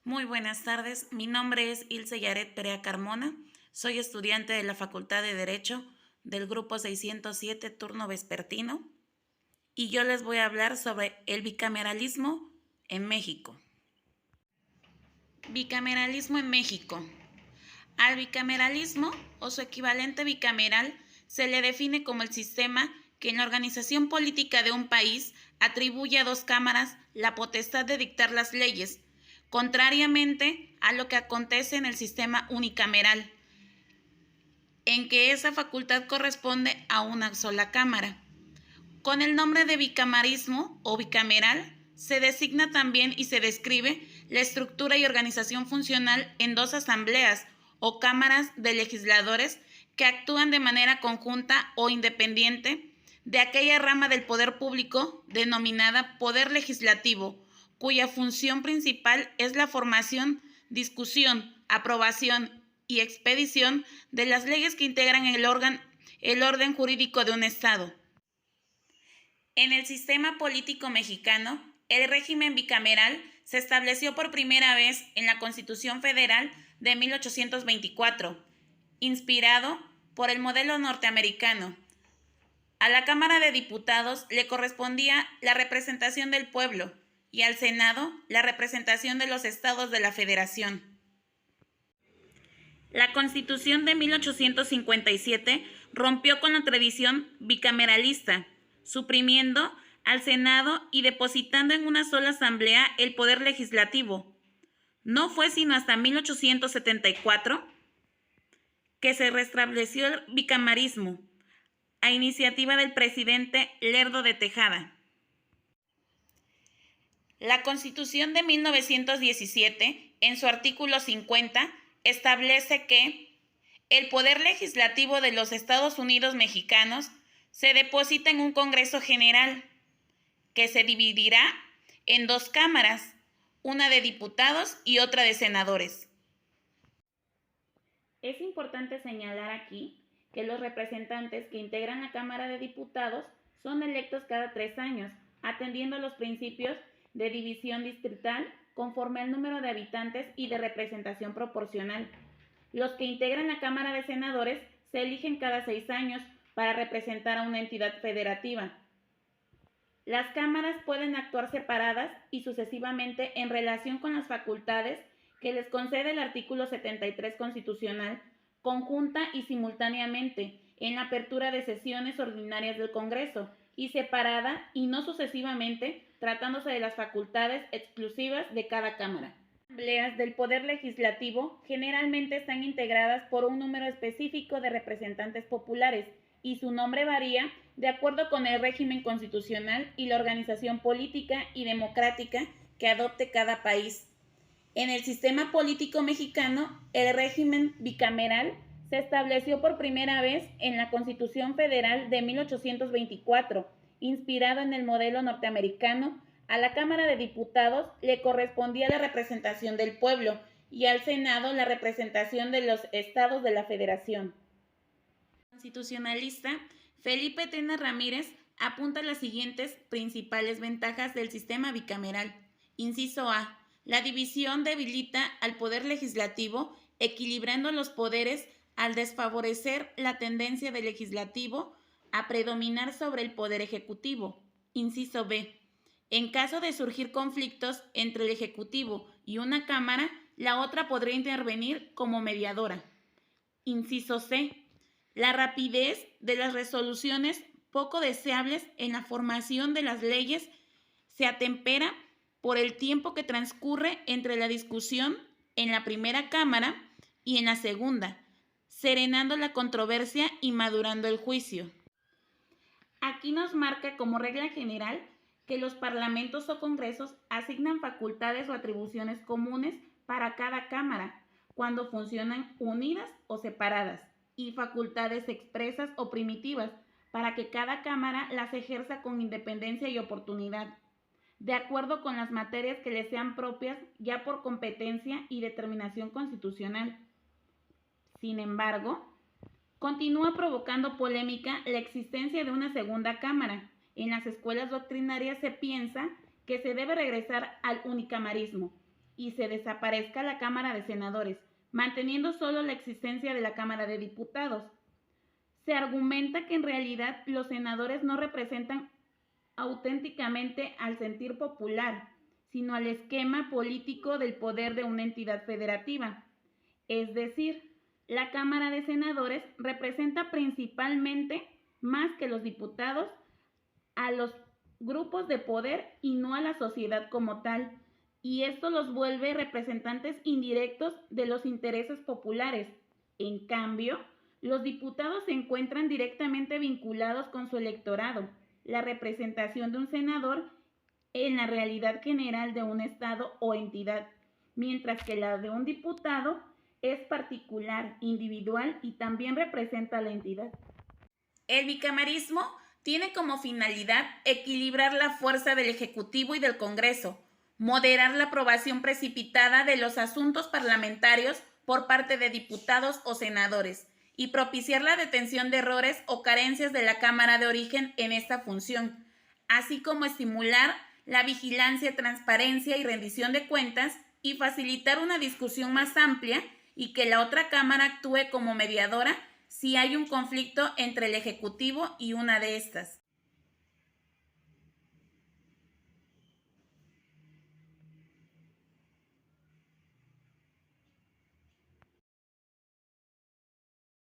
Muy buenas tardes, mi nombre es Ilse Yaret Perea Carmona, soy estudiante de la Facultad de Derecho del grupo 607 turno vespertino y yo les voy a hablar sobre el bicameralismo en México. Bicameralismo en México. Al bicameralismo o su equivalente bicameral se le define como el sistema que en la organización política de un país atribuye a dos cámaras la potestad de dictar las leyes, contrariamente a lo que acontece en el sistema unicameral, en que esa facultad corresponde a una sola cámara. Con el nombre de bicamerismo o bicameral se designa también y se describe la estructura y organización funcional en dos asambleas o cámaras de legisladores que actúan de manera conjunta o independiente de aquella rama del poder público denominada poder legislativo, cuya función principal es la formación, discusión, aprobación y expedición de las leyes que integran el orden jurídico de un Estado. En el sistema político mexicano, el régimen bicameral se estableció por primera vez en la Constitución Federal de 1824, inspirado por el modelo norteamericano. A la Cámara de Diputados le correspondía la representación del pueblo y al Senado la representación de los estados de la Federación. La Constitución de 1857 rompió con la tradición bicameralista, suprimiendo al Senado y depositando en una sola asamblea el poder legislativo. No fue sino hasta 1874 que se restableció el bicamerismo, a iniciativa del presidente Lerdo de Tejada. La Constitución de 1917, en su artículo 50, establece que el poder legislativo de los Estados Unidos mexicanos se deposita en un Congreso General, que se dividirá en dos cámaras, una de diputados y otra de senadores. Es importante señalar aquí que los representantes que integran la Cámara de Diputados son electos cada 3 años, atendiendo a los principios de división distrital conforme al número de habitantes y de representación proporcional. Los que integran la Cámara de Senadores se eligen cada 6 años para representar a una entidad federativa. Las cámaras pueden actuar separadas y sucesivamente en relación con las facultades que les concede el artículo 73 constitucional, conjunta y simultáneamente en la apertura de sesiones ordinarias del Congreso y separada y no sucesivamente tratándose de las facultades exclusivas de cada cámara. Las asambleas del Poder Legislativo generalmente están integradas por un número específico de representantes populares y su nombre varía de acuerdo con el régimen constitucional y la organización política y democrática que adopte cada país. En el sistema político mexicano, el régimen bicameral se estableció por primera vez en la Constitución Federal de 1824, inspirado en el modelo norteamericano. A la Cámara de Diputados le correspondía la representación del pueblo y al Senado la representación de los estados de la Federación. El constitucionalista Felipe Tena Ramírez apunta las siguientes principales ventajas del sistema bicameral. Inciso A. La división debilita al poder legislativo, equilibrando los poderes al desfavorecer la tendencia del legislativo a predominar sobre el poder ejecutivo. Inciso B. En caso de surgir conflictos entre el ejecutivo y una cámara, la otra podría intervenir como mediadora. Inciso C. La rapidez de las resoluciones poco deseables en la formación de las leyes se atempera por el tiempo que transcurre entre la discusión en la primera cámara y en la segunda, serenando la controversia y madurando el juicio. Aquí nos marca como regla general que los parlamentos o congresos asignan facultades o atribuciones comunes para cada cámara, cuando funcionan unidas o separadas, y facultades expresas o primitivas para que cada cámara las ejerza con independencia y oportunidad, de acuerdo con las materias que les sean propias ya por competencia y determinación constitucional. Sin embargo, continúa provocando polémica la existencia de una segunda cámara. En las escuelas doctrinarias se piensa que se debe regresar al unicamerismo, y se desaparezca la Cámara de Senadores, manteniendo solo la existencia de la Cámara de Diputados. Se argumenta que en realidad los senadores no representan auténticamente al sentir popular, sino al esquema político del poder de una entidad federativa. Es decir, la Cámara de Senadores representa principalmente, más que los diputados, a los grupos de poder y no a la sociedad como tal, y esto los vuelve representantes indirectos de los intereses populares. En cambio, los diputados se encuentran directamente vinculados con su electorado. La representación de un senador en la realidad general de un estado o entidad, mientras que la de un diputado es particular, individual y también representa a la entidad. El bicamarismo tiene como finalidad equilibrar la fuerza del Ejecutivo y del Congreso, moderar la aprobación precipitada de los asuntos parlamentarios por parte de diputados o senadores y propiciar la detención de errores o carencias de la Cámara de origen en esta función, así como estimular la vigilancia, transparencia y rendición de cuentas y facilitar una discusión más amplia y que la otra Cámara actúe como mediadora si hay un conflicto entre el Ejecutivo y una de estas.